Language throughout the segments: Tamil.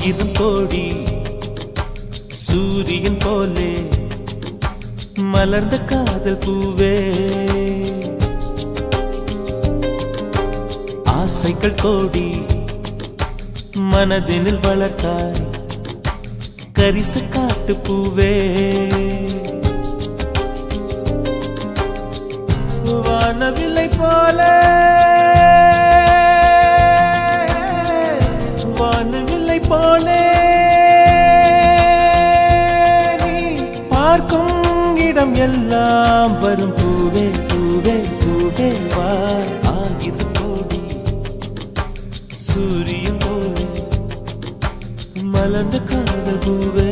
ஆயிரம் கோடி சூரியன் போலே மலர்ந்த காதல் பூவே, ஆசைகள் கோடி மனதினில் வளர்த்தாய் கரிச காட்டு பூவே. வானவில்லை போலே வானவில்லை போலே நீ பார்க்கும் இடம் எல்லாம் வரும் பூவே பூவே பூவே வா. ஆயிரம் கோடி சூரியன் போலே மலர்ந்த காதல் பூவே.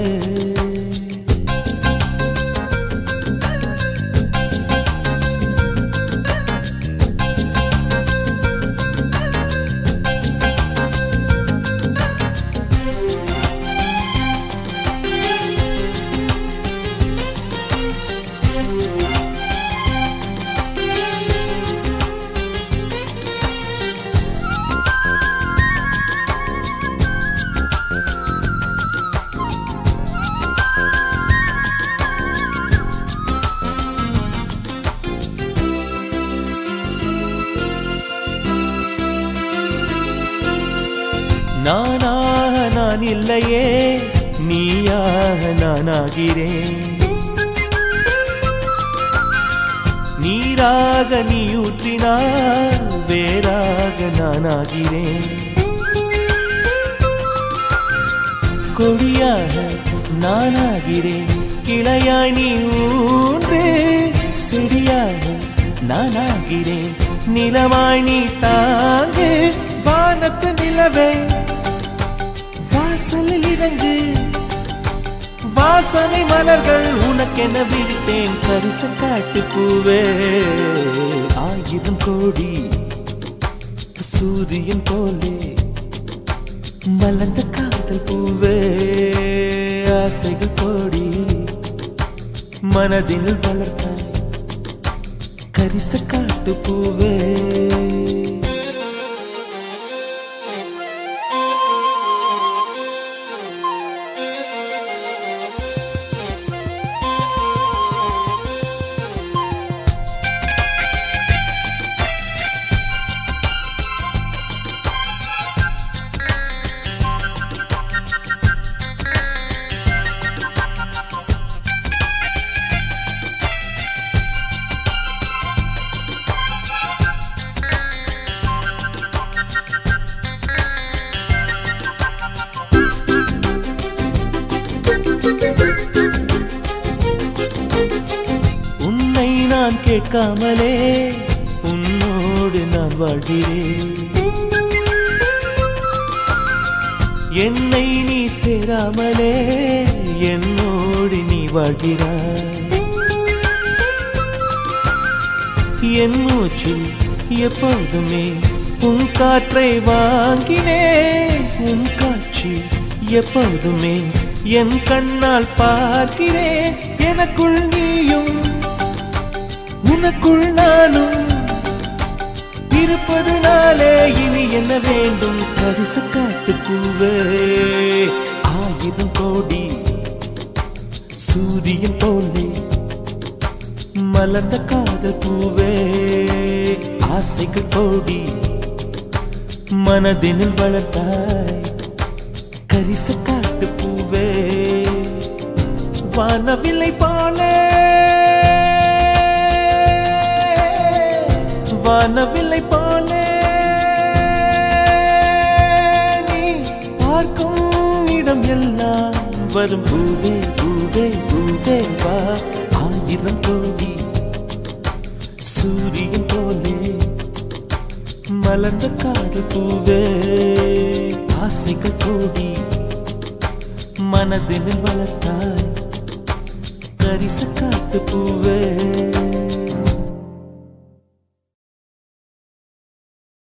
நானாக நான் இல்லையே நீயாக நானாகிறேன், நீராக நீ ஊற்றினால் வேறாக நானாகிறேன். கொடியாக நானாகிறேன் கிளையாய் நீ ஊன்று, செடியாக நானாகிறேன் நிலமாய் நீ தாங்கு. வானத்து நிலவே வாசலில் இறங்கு, வாசனை மலர்கள் உனக்கென விடுத்தேன் கரிச காட்டு பூவே. ஆயிரம் கோடி சூரியன் போலே மலர்ந்த காதல் பூவே, ஆசைகள் கோடி மனதில் வளர்த்த கரிச காட்டு பூவே. உன்னை நான் கேட்காமலே உன்னோடு நான் வாழ்கிறேன், என்னை நீ சேராமலே என்னோடு நீ வாழ்கிறாய். என் மூச்சில் எப்போதுமே உன் காற்றை வாங்கினேன், உன் காட்சி எப்போதுமே என் கண்ணால் பார்க்கிறேன். எனக்குள் நீயும் உனக்குள் நானும் இருப்பதுனாலே இனி என்ன வேண்டும் கரிச காட்டு பூவே. ஆயிரம் கோடி சூரியன் போலே மலர்ந்த காதல் பூவே, ஆசைகள் கோடி மனதினில் வளர்த்தாய் கரிச காட்டு பூவே. வானவில்லை போலே வானவில்லை போலே நீ பார்க்கும் இடம் எல்லாம் வரும் பூவே பூவே பூவே வா. ஆயிரம் கோடி சூரியன் போலே மலர்ந்த காதல் பூவே, ஆசைகள் கோடி மனதினில் வளர்த்தாய் கரிச காட்டு பூவே.